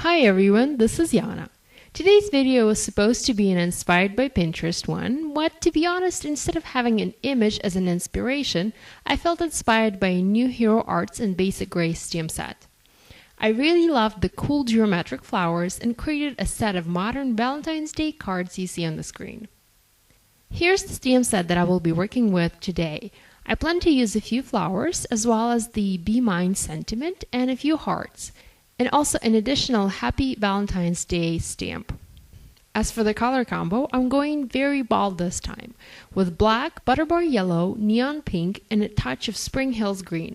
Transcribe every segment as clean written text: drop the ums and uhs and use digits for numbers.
Hi everyone, this is Yana. Today's video was supposed to be an inspired by Pinterest one, but to be honest, instead of having an image as an inspiration, I felt inspired by a new Hero Arts and Basic Gray stamp set. I really loved the cool geometric flowers and created a set of modern Valentine's Day cards you see on the screen. Here's the stamp set that I will be working with today. I plan to use a few flowers as well as the Be Mine sentiment and a few hearts, and also an additional Happy Valentine's Day stamp. As for the color combo, I'm going very bold this time, with black, butterbar yellow, neon pink, and a touch of Spring Hills green.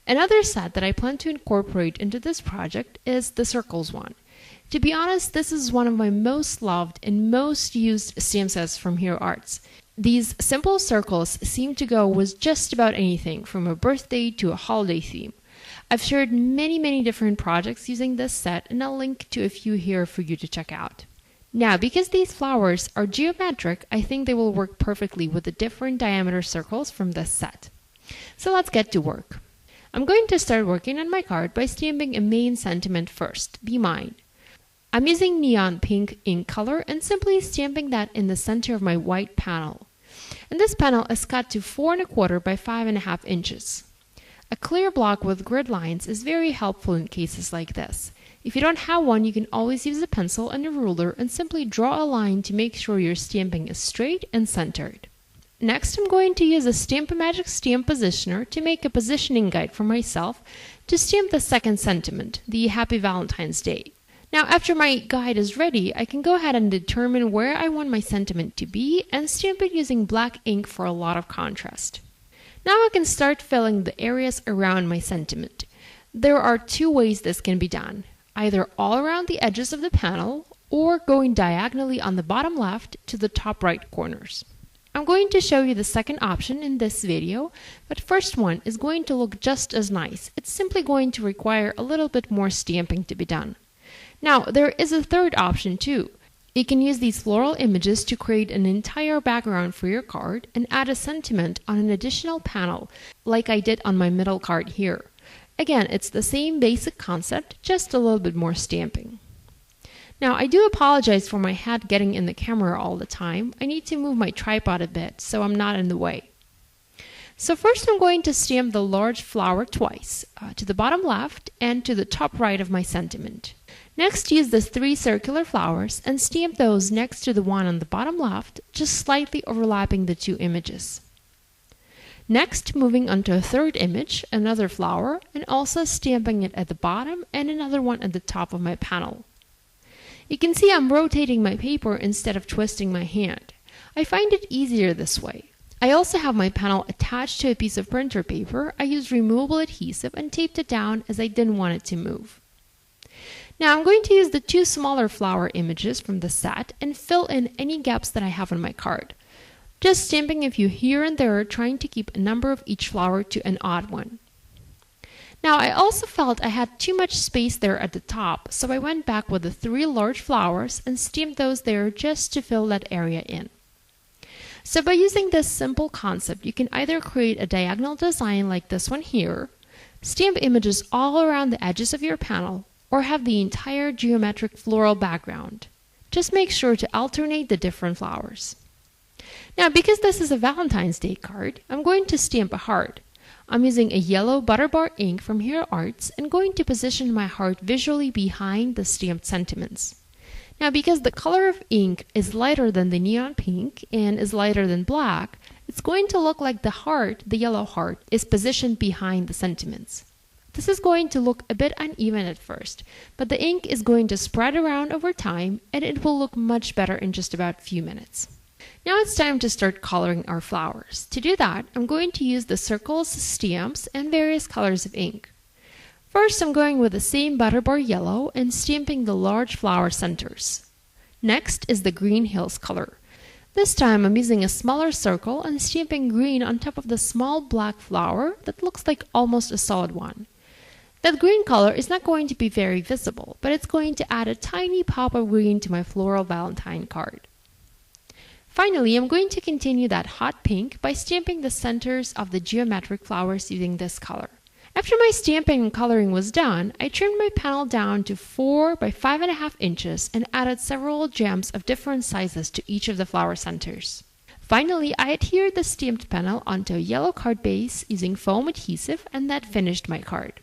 Another set that I plan to incorporate into this project is the circles one. To be honest, this is one of my most loved and most used stamp sets from Hero Arts. These simple circles seem to go with just about anything, from a birthday to a holiday theme. I've shared many different projects using this set, and I'll link to a few here for you to check out. Now, because these flowers are geometric, I think they will work perfectly with the different diameter circles from this set. So let's get to work. I'm going to start working on my card by stamping a main sentiment first, Be Mine. I'm using neon pink ink color and simply stamping that in the center of my white panel. And this panel is cut to 4 1/4 by 5.5 inches. A clear block with grid lines is very helpful in cases like this. If you don't have one, you can always use a pencil and a ruler and simply draw a line to make sure your stamping is straight and centered. Next, I'm going to use a Stamp-O-Magic stamp positioner to make a positioning guide for myself to stamp the second sentiment, the Happy Valentine's Day. Now, after my guide is ready, I can go ahead and determine where I want my sentiment to be and stamp it using black ink for a lot of contrast. Now I can start filling the areas around my sentiment. There are two ways this can be done, either all around the edges of the panel or going diagonally on the bottom left to the top right corners. I'm going to show you the second option in this video, but first one is going to look just as nice. It's simply going to require a little bit more stamping to be done. Now, there is a third option too. You can use these floral images to create an entire background for your card and add a sentiment on an additional panel, like I did on my middle card here. Again, it's the same basic concept, just a little bit more stamping. Now, I do apologize for my head getting in the camera all the time. I need to move my tripod a bit so I'm not in the way. So first I'm going to stamp the large flower twice, to the bottom left and to the top right of my sentiment. Next, use the 3 circular flowers and stamp those next to the one on the bottom left, just slightly overlapping the 2 images. Next, moving on to a third image, another flower, and also stamping it at the bottom and another one at the top of my panel. You can see I'm rotating my paper instead of twisting my hand. I find it easier this way. I also have my panel attached to a piece of printer paper. I used removable adhesive and taped it down as I didn't want it to move. Now I'm going to use the 2 smaller flower images from the set and fill in any gaps that I have on my card. Just stamping a few here and there, trying to keep a number of each flower to an odd one. Now I also felt I had too much space there at the top, so I went back with the 3 large flowers and stamped those there just to fill that area in. So by using this simple concept, you can either create a diagonal design like this one here, stamp images all around the edges of your panel, or have the entire geometric floral background. Just make sure to alternate the different flowers. Now, because this is a Valentine's Day card, I'm going to stamp a heart. I'm using a yellow butterbar ink from Hero Arts and going to position my heart visually behind the stamped sentiments. Now, because the color of ink is lighter than the neon pink and is lighter than black, it's going to look like the heart, the yellow heart, is positioned behind the sentiments. This is going to look a bit uneven at first, but the ink is going to spread around over time and it will look much better in just about a few minutes. Now it's time to start coloring our flowers. To do that, I'm going to use the circles, stamps, and various colors of ink. First, I'm going with the same butterbar yellow and stamping the large flower centers. Next is the Green Hills color. This time I'm using a smaller circle and stamping green on top of the small black flower that looks like almost a solid one. That green color is not going to be very visible, but it's going to add a tiny pop of green to my floral Valentine card. Finally, I'm going to continue that hot pink by stamping the centers of the geometric flowers using this color. After my stamping and coloring was done, I trimmed my panel down to 4 by 5.5 inches and added several gems of different sizes to each of the flower centers. Finally, I adhered the stamped panel onto a yellow card base using foam adhesive, and that finished my card.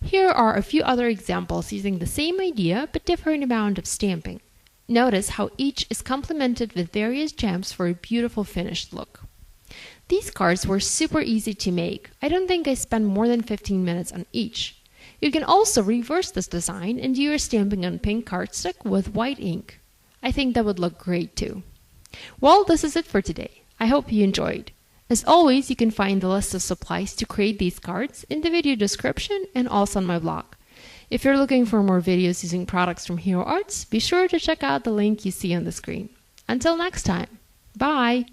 Here are a few other examples using the same idea but different amount of stamping. Notice how each is complemented with various gems for a beautiful finished look. These cards were super easy to make. I don't think I spent more than 15 minutes on each. You can also reverse this design and do your stamping on pink cardstock with white ink. I think that would look great too. Well, this is it for today. I hope you enjoyed. As always, you can find the list of supplies to create these cards in the video description and also on my blog. If you're looking for more videos using products from Hero Arts, be sure to check out the link you see on the screen. Until next time, bye!